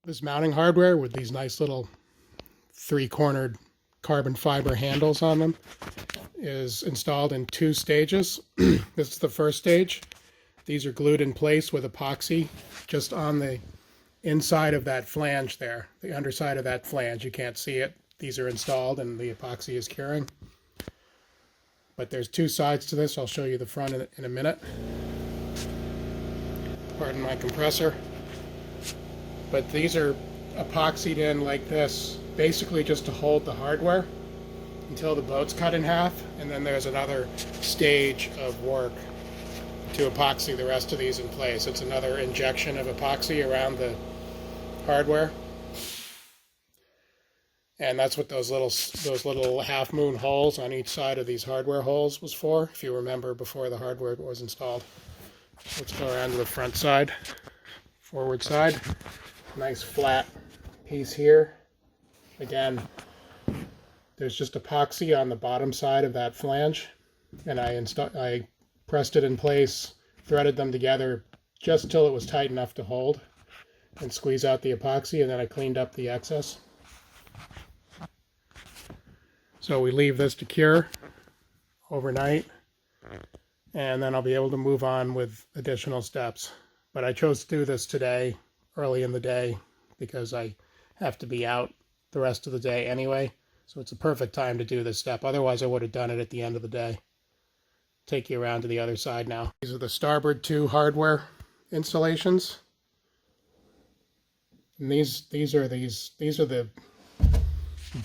This mounting hardware with these nice little three-cornered carbon fiber handles on them is installed in 2 stages. This is the first stage. These are glued in place with epoxy just on the inside of that flange there, the underside of that flange. You can't see it. These are installed and the epoxy is curing. But there's 2 sides to this. I'll show you the front in a minute. Pardon my compressor. But these are epoxied in like this, basically just to hold the hardware until the boat's cut in half, and then there's another stage of work to epoxy the rest of these in place. It's another injection of epoxy around the hardware. And that's what those little half moon holes on each side of these hardware holes was for, if you remember before the hardware was installed. Let's go around to the front side, forward side. Nice flat piece here. Again, there's just epoxy on the bottom side of that flange, and I pressed it in place, threaded them together just till it was tight enough to hold, and squeeze out the epoxy, and then I cleaned up the excess. So we leave this to cure overnight, and then I'll be able to move on with additional steps. But I chose to do this today, early in the day, because I have to be out the rest of the day anyway. So it's a perfect time to do this step. Otherwise, I would have done it at the end of the day. Take you around to the other side now. These are the starboard 2 hardware installations. And these are the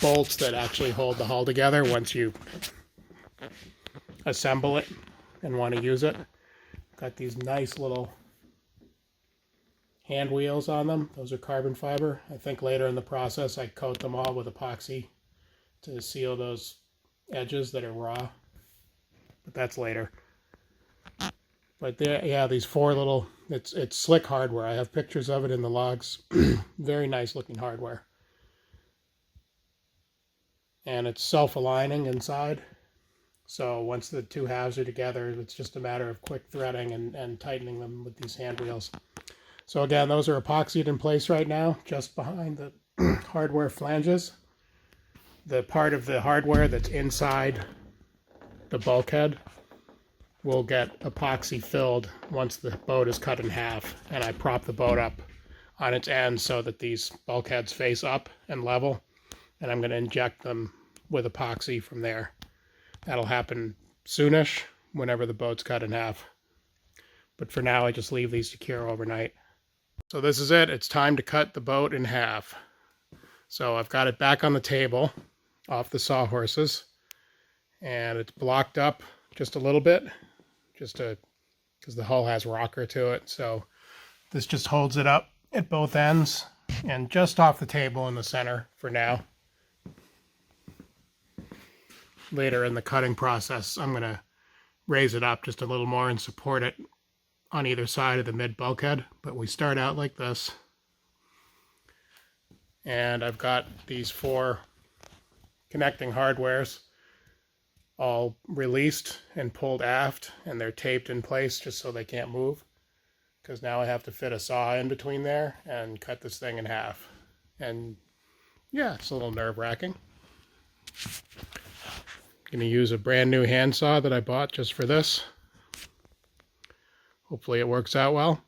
bolts that actually hold the hull together once you assemble it and want to use it. Got these nice little hand wheels on them. Those are carbon fiber. I think later in the process I coat them all with epoxy to seal those edges that are raw, but that's later. But there, yeah, these 4 little, it's slick hardware. I have pictures of it in the logs. Very nice looking hardware. And it's self-aligning inside. So once the 2 halves are together, it's just a matter of quick threading and tightening them with these hand wheels. So again, those are epoxied in place right now, just behind the hardware flanges. The part of the hardware that's inside the bulkhead will get epoxy filled once the boat is cut in half, and I prop the boat up on its end so that these bulkheads face up and level, and I'm going to inject them with epoxy from there. That'll happen soonish, whenever the boat's cut in half. But for now, I just leave these to cure overnight. So this is it. It's time to cut the boat in half. So I've got it back on the table off the sawhorses, and it's blocked up just a little bit, because the hull has rocker to it. So this just holds it up at both ends and just off the table in the center for now. Later in the cutting process, I'm going to raise it up just a little more and support it on either side of the mid bulkhead, but we start out like this. And I've got these 4 connecting hardwares all released and pulled aft, and they're taped in place just so they can't move, because now I have to fit a saw in between there and cut this thing in half. And yeah, it's a little nerve-wracking. Going to use a brand new handsaw that I bought just for this. Hopefully it works out well.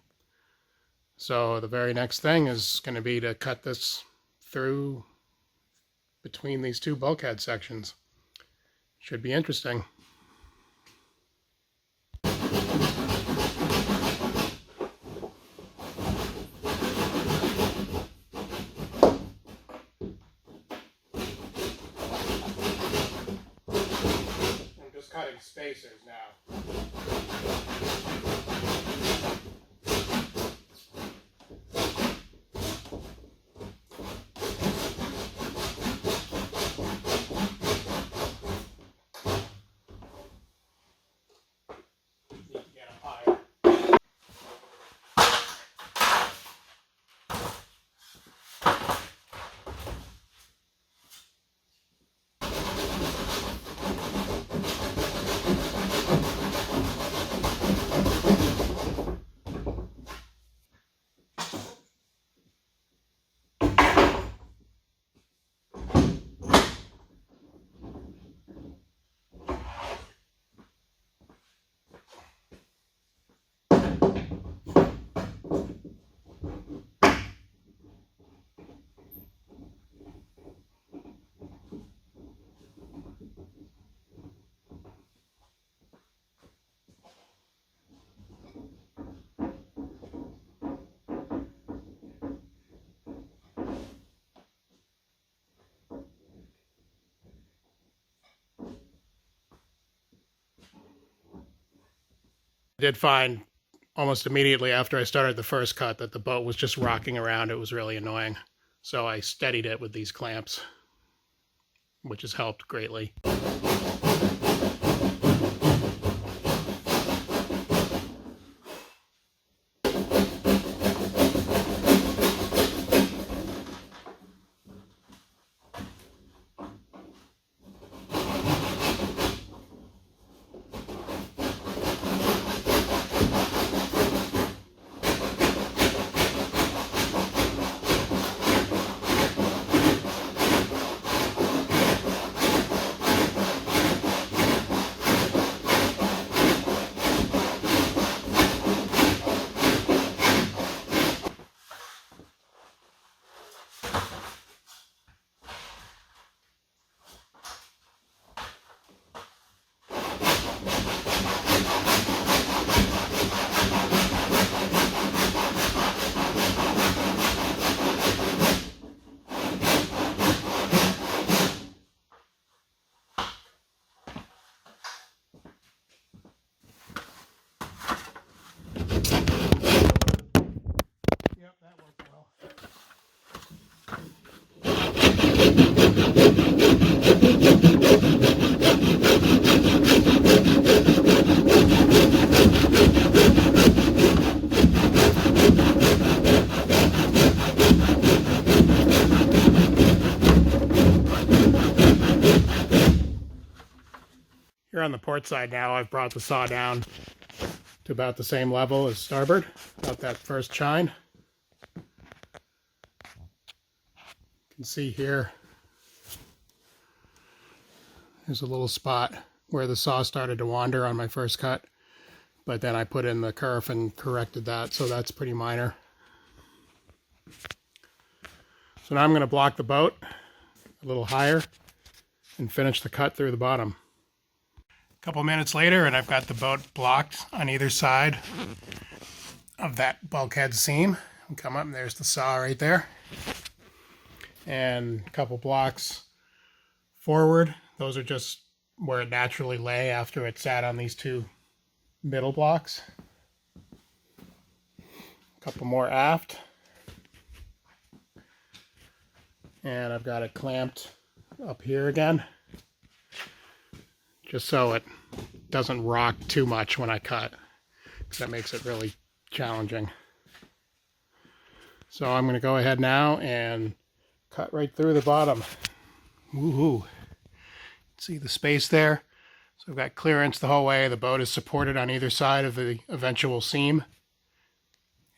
So the very next thing is going to be to cut this through between these 2 bulkhead sections. Should be interesting. I'm just cutting spacers now. I did find almost immediately after I started the first cut that the boat was just rocking around. It was really annoying. So I steadied it with these clamps, which has helped greatly. Yep, that worked well. Here on the port side now, I've brought the saw down to about the same level as starboard, about that first chine. You can see here, there's a little spot where the saw started to wander on my first cut, but then I put in the kerf and corrected that, so that's pretty minor. So now I'm going to block the boat a little higher and finish the cut through the bottom. A couple minutes later, and I've got the boat blocked on either side of that bulkhead seam. And come up, and there's the saw right there. And a couple blocks forward. Those are just where it naturally lay after it sat on these two middle blocks. A couple more aft. And I've got it clamped up here again, just so it doesn't rock too much when I cut, because that makes it really challenging. So I'm going to go ahead now and cut right through the bottom. Woohoo! See the space there? So I've got clearance the whole way. The boat is supported on either side of the eventual seam.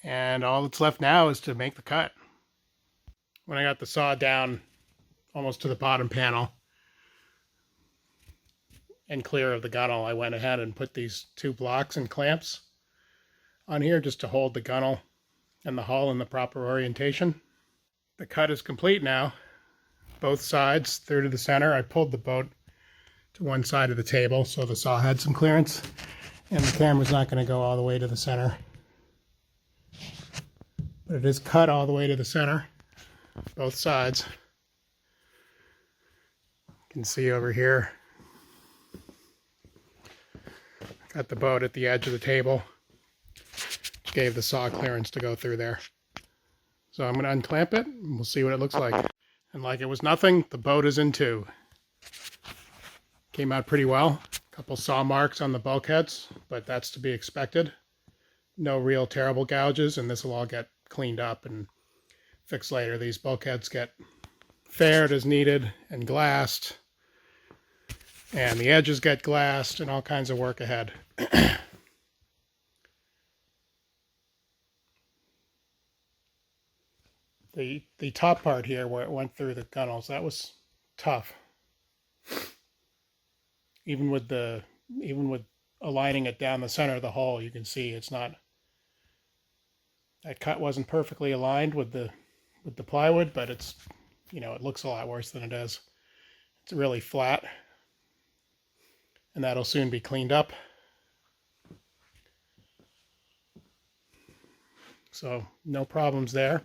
And all that's left now is to make the cut. When I got the saw down almost to the bottom panel and clear of the gunnel, I went ahead and put these two blocks and clamps on here just to hold the gunnel and the hull in the proper orientation. The cut is complete now, both sides through to the center. I pulled the boat to one side of the table so the saw had some clearance, and the camera's not going to go all the way to the center, but it is cut all the way to the center, both sides. You can see over here, got the boat at the edge of the table, which gave the saw clearance to go through there. So I'm going to unclamp it, and we'll see what it looks like. And like it was nothing, the boat is in two. Came out pretty well. A couple saw marks on the bulkheads, but that's to be expected. No real terrible gouges, and this will all get cleaned up and fixed later. These bulkheads get faired as needed and glassed, and the edges get glassed, and all kinds of work ahead. The top part here where it went through the gunnels, that was tough. Even with aligning it down the center of the hull, you can see it's not, that cut wasn't perfectly aligned with the plywood, but it's, you know, it looks a lot worse than it is. It's really flat, and that'll soon be cleaned up. So no problems there.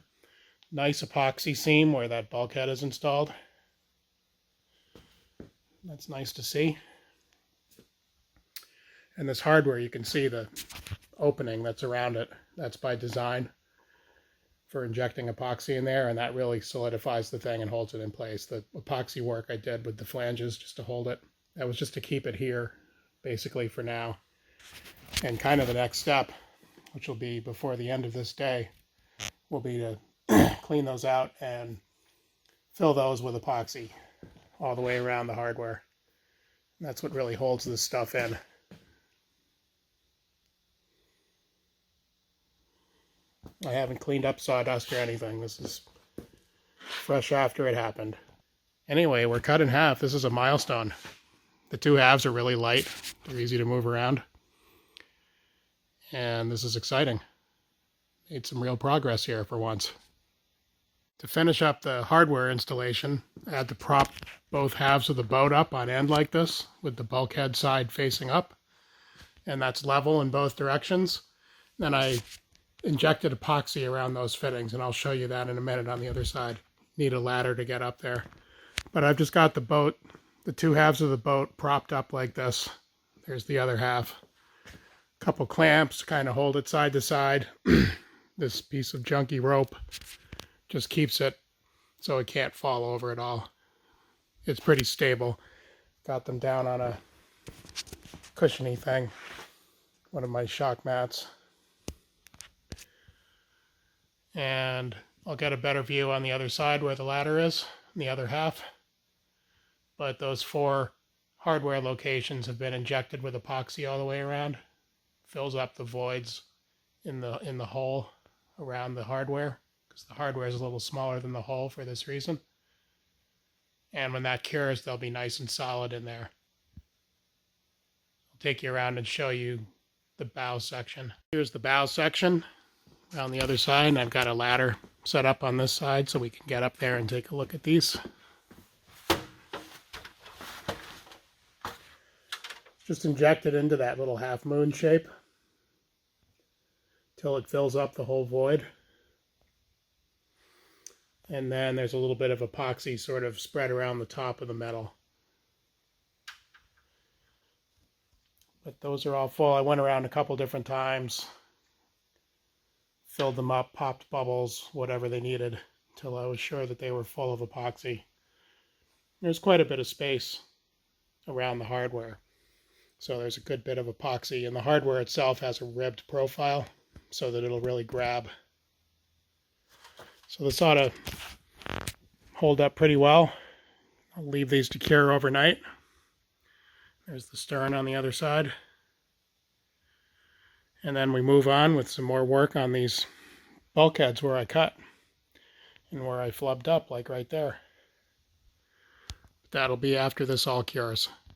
Nice epoxy seam where that bulkhead is installed. That's nice to see. And this hardware, you can see the opening that's around it. That's by design for injecting epoxy in there, and that really solidifies the thing and holds it in place. The epoxy work I did with the flanges just to hold it, that was just to keep it here basically for now. And kind of the next step, which will be before the end of this day, will be to clean those out and fill those with epoxy all the way around the hardware. And that's what really holds this stuff in. I haven't cleaned up sawdust or anything. This is fresh after it happened. Anyway, we're cut in half. This is a milestone. The two halves are really light. They're easy to move around. And this is exciting. Made some real progress here for once. To finish up the hardware installation, I had to prop both halves of the boat up on end like this, with the bulkhead side facing up. And that's level in both directions. Then I injected epoxy around those fittings, and I'll show you that in a minute on the other side. Need a ladder to get up there. But I've just got the boat, the two halves of the boat propped up like this. There's the other half. A couple clamps to kind of hold it side to side. This piece of junky rope just keeps it so it can't fall over at all. It's pretty stable. Got them down on a cushiony thing, one of my shock mats. And I'll get a better view on the other side where the ladder is, in the other half. But those 4 hardware locations have been injected with epoxy all the way around. Fills up the voids in the hole around the hardware, because the hardware is a little smaller than the hole for this reason. And when that cures, they'll be nice and solid in there. I'll take you around and show you the bow section. Here's the bow section around the other side, and I've got a ladder set up on this side so we can get up there and take a look at these. Just inject it into that little half moon shape till it fills up the whole void. And then there's a little bit of epoxy sort of spread around the top of the metal. But those are all full. I went around a couple different times, filled them up, popped bubbles, whatever they needed, until I was sure that they were full of epoxy. There's quite a bit of space around the hardware, so there's a good bit of epoxy, and the hardware itself has a ribbed profile so that it'll really grab. So this ought to hold up pretty well. I'll leave these to cure overnight. There's the stern on the other side. And then we move on with some more work on these bulkheads where I cut and where I flubbed up, like right there. That'll be after this all cures.